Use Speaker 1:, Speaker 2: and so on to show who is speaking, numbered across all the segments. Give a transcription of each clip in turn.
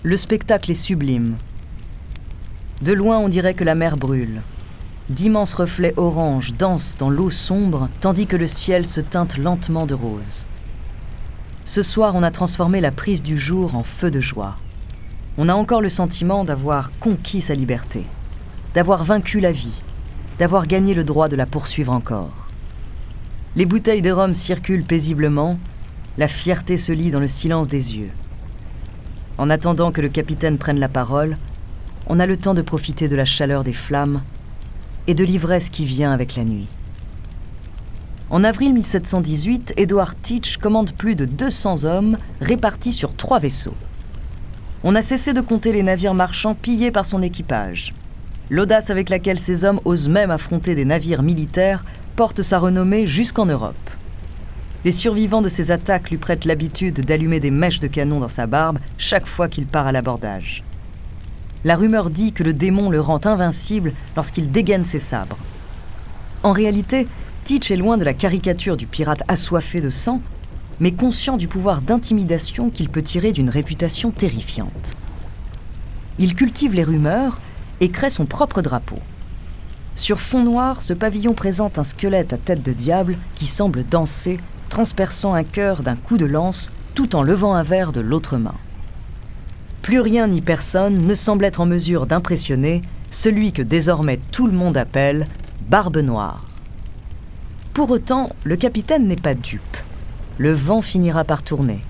Speaker 1: Le spectacle est sublime. De loin, on dirait que la mer brûle. D'immenses reflets orange dansent dans l'eau sombre, tandis que le ciel se teinte lentement de rose. Ce soir, on a transformé la prise du jour en feu de joie. On a encore le sentiment d'avoir conquis sa liberté, d'avoir vaincu la vie, d'avoir gagné le droit de la poursuivre encore. Les bouteilles de rhum circulent paisiblement, la fierté se lit dans le silence des yeux. En attendant que le capitaine prenne la parole, on a le temps de profiter de la chaleur des flammes et de l'ivresse qui vient avec la nuit. En avril 1718, Edward Teach commande plus de 200 hommes répartis sur 3 vaisseaux. On a cessé de compter les navires marchands pillés par son équipage. L'audace avec laquelle ces hommes osent même affronter des navires militaires porte sa renommée jusqu'en Europe. Les survivants de ces attaques lui prêtent l'habitude d'allumer des mèches de canon dans sa barbe chaque fois qu'il part à l'abordage. La rumeur dit que le démon le rend invincible lorsqu'il dégaine ses sabres. En réalité, Teach est loin de la caricature du pirate assoiffé de sang, mais conscient du pouvoir d'intimidation qu'il peut tirer d'une réputation terrifiante. Il cultive les rumeurs et crée son propre drapeau. Sur fond noir, ce pavillon présente un squelette à tête de diable qui semble danser, transperçant un cœur d'un coup de lance tout en levant un verre de l'autre main. Plus rien ni personne ne semble être en mesure d'impressionner celui que désormais tout le monde appelle Barbe Noire. Pour autant, le capitaine n'est pas dupe. Le vent finira par tourner.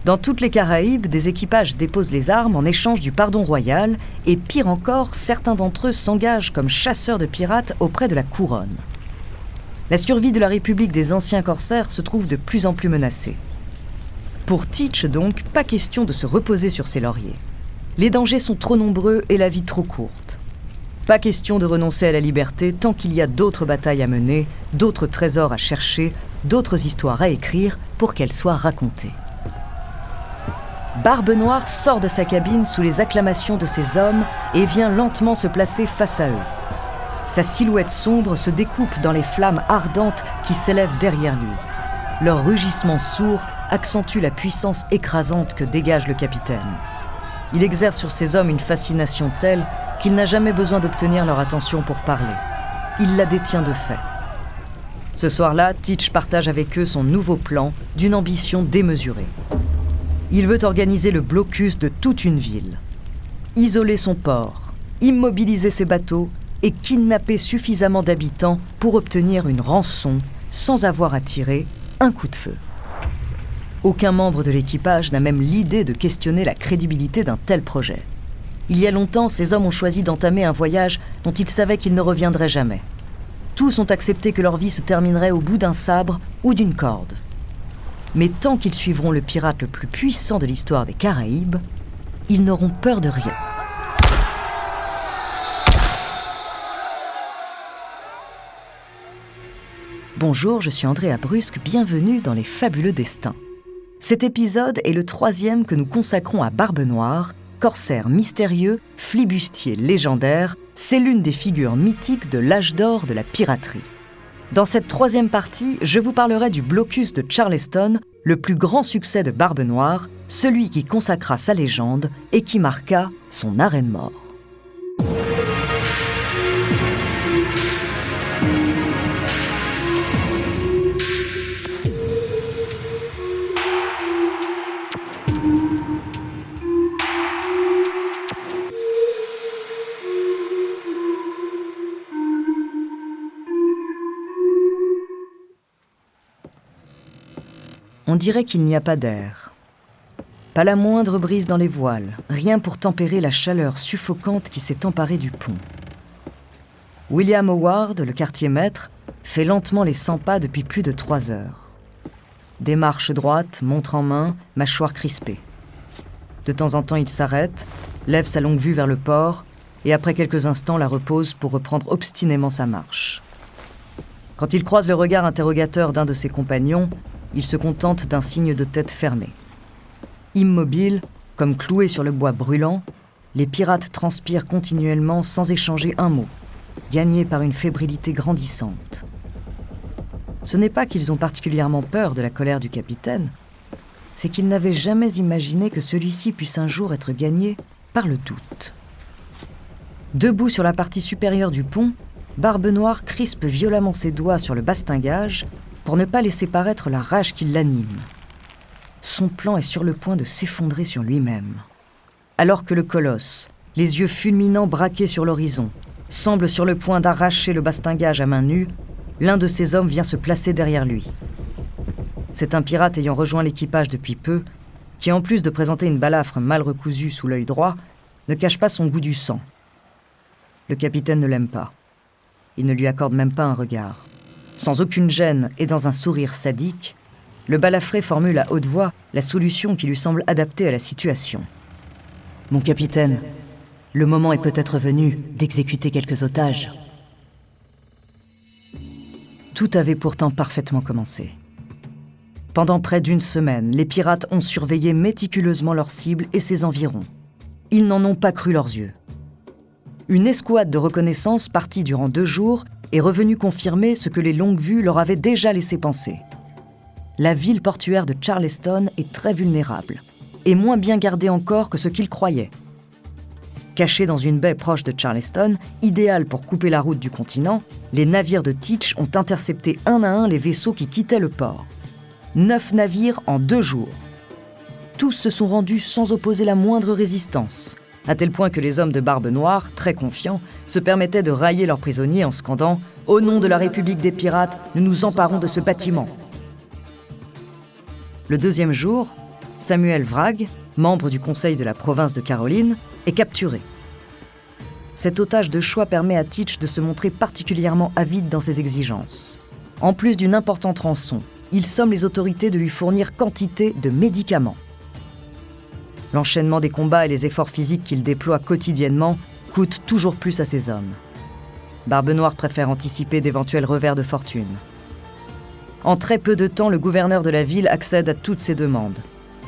Speaker 1: Dans toutes les Caraïbes, des équipages déposent les armes en échange du pardon royal et pire encore, certains d'entre eux s'engagent comme chasseurs de pirates auprès de la couronne. La survie de la République des anciens corsaires se trouve de plus en plus menacée. Pour Teach donc, pas question de se reposer sur ses lauriers. Les dangers sont trop nombreux et la vie trop courte. Pas question de renoncer à la liberté tant qu'il y a d'autres batailles à mener, d'autres trésors à chercher, d'autres histoires à écrire pour qu'elles soient racontées. Barbe Noire sort de sa cabine sous les acclamations de ses hommes et vient lentement se placer face à eux. Sa silhouette sombre se découpe dans les flammes ardentes qui s'élèvent derrière lui. Leur rugissement sourd accentue la puissance écrasante que dégage le capitaine. Il exerce sur ses hommes une fascination telle qu'il n'a jamais besoin d'obtenir leur attention pour parler. Il la détient de fait. Ce soir-là, Teach partage avec eux son nouveau plan d'une ambition démesurée. Il veut organiser le blocus de toute une ville, isoler son port, immobiliser ses bateaux et kidnapper suffisamment d'habitants pour obtenir une rançon sans avoir à tirer un coup de feu. Aucun membre de l'équipage n'a même l'idée de questionner la crédibilité d'un tel projet. Il y a longtemps, ces hommes ont choisi d'entamer un voyage dont ils savaient qu'ils ne reviendraient jamais. Tous ont accepté que leur vie se terminerait au bout d'un sabre ou d'une corde. Mais tant qu'ils suivront le pirate le plus puissant de l'histoire des Caraïbes, ils n'auront peur de rien. Bonjour, je suis Andrea Brusque, bienvenue dans Les Fabuleux Destins. Cet épisode est le 3e que nous consacrons à Barbe Noire, corsaire mystérieux, flibustier légendaire, c'est l'une des figures mythiques de l'âge d'or de la piraterie. Dans cette 3e partie, je vous parlerai du blocus de Charleston, le plus grand succès de Barbe Noire, celui qui consacra sa légende et qui marqua son arrêt de mort. On dirait qu'il n'y a pas d'air. Pas la moindre brise dans les voiles, rien pour tempérer la chaleur suffocante qui s'est emparée du pont. William Howard, le quartier-maître, fait lentement les 100 pas depuis plus de 3 heures. Démarche droite, montre en main, mâchoire crispée. De temps en temps, il s'arrête, lève sa longue vue vers le port et après quelques instants la repose pour reprendre obstinément sa marche. Quand il croise le regard interrogateur d'un de ses compagnons, il se contente d'un signe de tête fermé. Immobiles, comme cloués sur le bois brûlant, les pirates transpirent continuellement sans échanger un mot, gagnés par une fébrilité grandissante. Ce n'est pas qu'ils ont particulièrement peur de la colère du capitaine, c'est qu'il n'avait jamais imaginé que celui-ci puisse un jour être gagné par le doute. Debout sur la partie supérieure du pont, Barbe Noire crispe violemment ses doigts sur le bastingage pour ne pas laisser paraître la rage qui l'anime. Son plan est sur le point de s'effondrer sur lui-même. Alors que le colosse, les yeux fulminants braqués sur l'horizon, semble sur le point d'arracher le bastingage à main nue, l'un de ses hommes vient se placer derrière lui. C'est un pirate ayant rejoint l'équipage depuis peu, qui en plus de présenter une balafre mal recousue sous l'œil droit, ne cache pas son goût du sang. Le capitaine ne l'aime pas. Il ne lui accorde même pas un regard. Sans aucune gêne et dans un sourire sadique, le balafré formule à haute voix la solution qui lui semble adaptée à la situation. « Mon capitaine, le moment est peut-être venu d'exécuter quelques otages. » Tout avait pourtant parfaitement commencé. Pendant près d'une semaine, les pirates ont surveillé méticuleusement leur cible et ses environs. Ils n'en ont pas cru leurs yeux. Une escouade de reconnaissance partie durant 2 jours est revenue confirmer ce que les longues vues leur avaient déjà laissé penser. La ville portuaire de Charleston est très vulnérable, et moins bien gardée encore que ce qu'ils croyaient. Cachés dans une baie proche de Charleston, idéale pour couper la route du continent, les navires de Teach ont intercepté un à un les vaisseaux qui quittaient le port. 9 navires en 2 jours. Tous se sont rendus sans opposer la moindre résistance, à tel point que les hommes de Barbe Noire, très confiants, se permettaient de railler leurs prisonniers en scandant « Au nom de la République des pirates, nous nous emparons de ce bâtiment ». Le 2e jour, Samuel Wragg, membre du conseil de la province de Caroline, est capturé. Cet otage de choix permet à Teach de se montrer particulièrement avide dans ses exigences. En plus d'une importante rançon, il somme les autorités de lui fournir quantité de médicaments. L'enchaînement des combats et les efforts physiques qu'il déploie quotidiennement coûtent toujours plus à ses hommes. Barbe Noire préfère anticiper d'éventuels revers de fortune. En très peu de temps, le gouverneur de la ville accède à toutes ses demandes,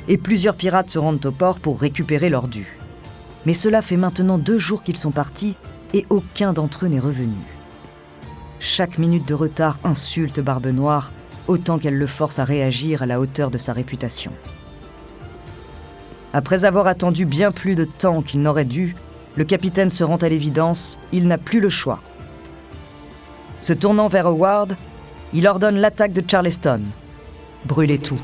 Speaker 1: et plusieurs pirates se rendent au port pour récupérer leur dû. Mais cela fait maintenant 2 jours qu'ils sont partis et aucun d'entre eux n'est revenu. Chaque minute de retard insulte Barbe Noire, autant qu'elle le force à réagir à la hauteur de sa réputation. Après avoir attendu bien plus de temps qu'il n'aurait dû, le capitaine se rend à l'évidence, il n'a plus le choix. Se tournant vers Howard, il ordonne l'attaque de Charleston. Brûlez tout.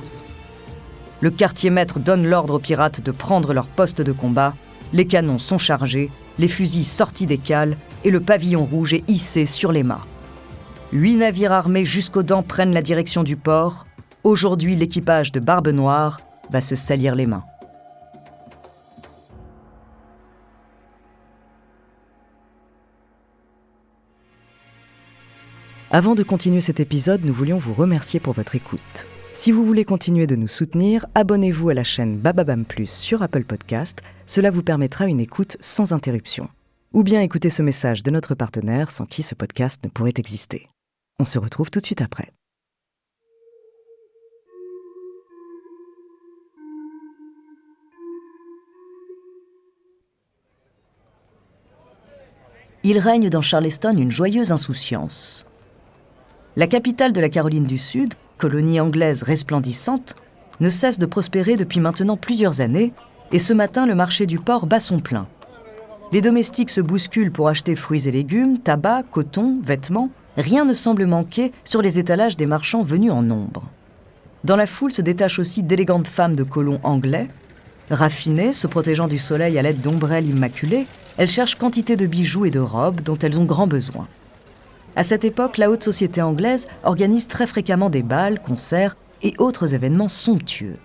Speaker 1: Le quartier-maître donne l'ordre aux pirates de prendre leur poste de combat, les canons sont chargés, les fusils sortis des cales et le pavillon rouge est hissé sur les mâts. 8 navires armés jusqu'aux dents prennent la direction du port. Aujourd'hui, l'équipage de Barbe Noire va se salir les mains. Avant de continuer cet épisode, nous voulions vous remercier pour votre écoute. Si vous voulez continuer de nous soutenir, abonnez-vous à la chaîne Bababam Plus sur Apple Podcast, cela vous permettra une écoute sans interruption. Ou bien écoutez ce message de notre partenaire sans qui ce podcast ne pourrait exister. On se retrouve tout de suite après. Il règne dans Charleston une joyeuse insouciance. La capitale de la Caroline du Sud, colonie anglaise resplendissante, ne cesse de prospérer depuis maintenant plusieurs années, et ce matin, le marché du port bat son plein. Les domestiques se bousculent pour acheter fruits et légumes, tabac, coton, vêtements. Rien ne semble manquer sur les étalages des marchands venus en nombre. Dans la foule se détachent aussi d'élégantes femmes de colons anglais. Raffinées, se protégeant du soleil à l'aide d'ombrelles immaculées, elles cherchent quantité de bijoux et de robes dont elles ont grand besoin. À cette époque, la haute société anglaise organise très fréquemment des bals, concerts et autres événements somptueux.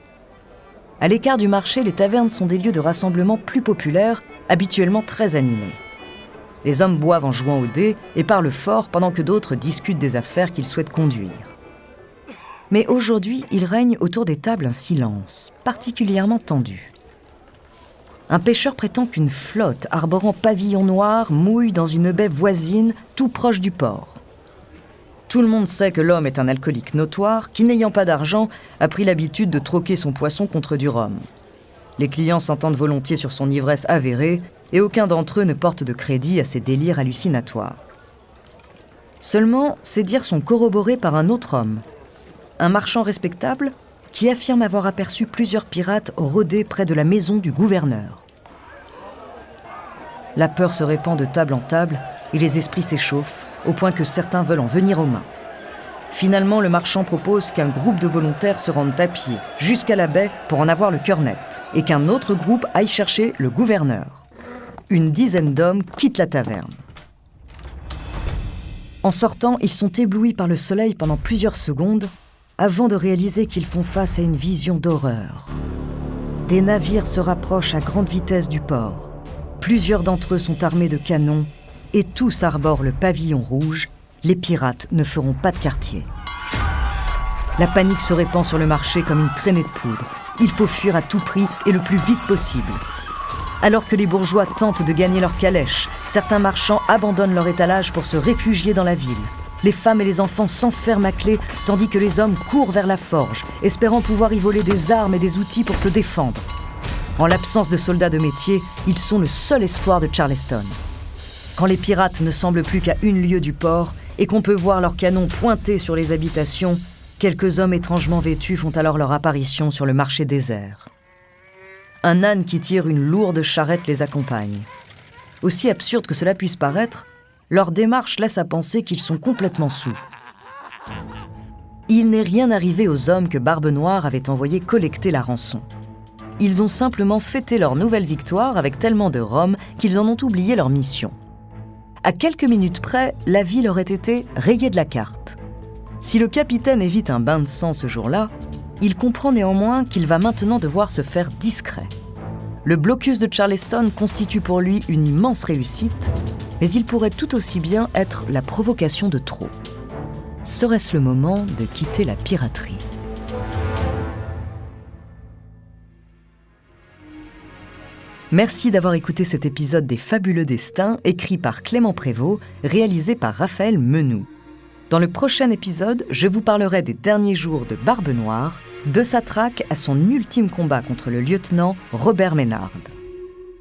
Speaker 1: À l'écart du marché, les tavernes sont des lieux de rassemblement plus populaires, habituellement très animés. Les hommes boivent en jouant aux dés et parlent fort pendant que d'autres discutent des affaires qu'ils souhaitent conduire. Mais aujourd'hui, il règne autour des tables un silence, particulièrement tendu. Un pêcheur prétend qu'une flotte arborant pavillon noir mouille dans une baie voisine, tout proche du port. Tout le monde sait que l'homme est un alcoolique notoire qui, n'ayant pas d'argent, a pris l'habitude de troquer son poisson contre du rhum. Les clients s'entendent volontiers sur son ivresse avérée et aucun d'entre eux ne porte de crédit à ses délires hallucinatoires. Seulement, ces dires sont corroborés par un autre homme, un marchand respectable qui affirme avoir aperçu plusieurs pirates rôder près de la maison du gouverneur. La peur se répand de table en table et les esprits s'échauffent, au point que certains veulent en venir aux mains. Finalement, le marchand propose qu'un groupe de volontaires se rende à pied jusqu'à la baie pour en avoir le cœur net, et qu'un autre groupe aille chercher le gouverneur. Une dizaine d'hommes quittent la taverne. En sortant, ils sont éblouis par le soleil pendant plusieurs secondes, avant de réaliser qu'ils font face à une vision d'horreur. Des navires se rapprochent à grande vitesse du port. Plusieurs d'entre eux sont armés de canons, et tous arborent le pavillon rouge. Les pirates ne feront pas de quartier. La panique se répand sur le marché comme une traînée de poudre. Il faut fuir à tout prix et le plus vite possible. Alors que les bourgeois tentent de gagner leur calèche, certains marchands abandonnent leur étalage pour se réfugier dans la ville. Les femmes et les enfants s'enferment à clé, tandis que les hommes courent vers la forge, espérant pouvoir y voler des armes et des outils pour se défendre. En l'absence de soldats de métier, ils sont le seul espoir de Charleston. Quand les pirates ne semblent plus qu'à 1 lieue du port et qu'on peut voir leurs canons pointés sur les habitations, quelques hommes étrangement vêtus font alors leur apparition sur le marché désert. Un âne qui tire une lourde charrette les accompagne. Aussi absurde que cela puisse paraître, leur démarche laisse à penser qu'ils sont complètement saouls. Il n'est rien arrivé aux hommes que Barbe Noire avait envoyés collecter la rançon. Ils ont simplement fêté leur nouvelle victoire avec tellement de rhum qu'ils en ont oublié leur mission. À quelques minutes près, la ville aurait été rayée de la carte. Si le capitaine évite un bain de sang ce jour-là, il comprend néanmoins qu'il va maintenant devoir se faire discret. Le blocus de Charleston constitue pour lui une immense réussite, mais il pourrait tout aussi bien être la provocation de trop. Serait-ce le moment de quitter la piraterie ? Merci d'avoir écouté cet épisode des Fabuleux Destins, écrit par Clément Prévost, réalisé par Raphaël Menou. Dans le prochain épisode, je vous parlerai des derniers jours de Barbe Noire, de sa traque à son ultime combat contre le lieutenant Robert Ménard.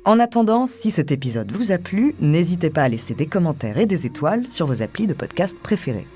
Speaker 1: En attendant, si cet épisode vous a plu, n'hésitez pas à laisser des commentaires et des étoiles sur vos applis de podcast préférés.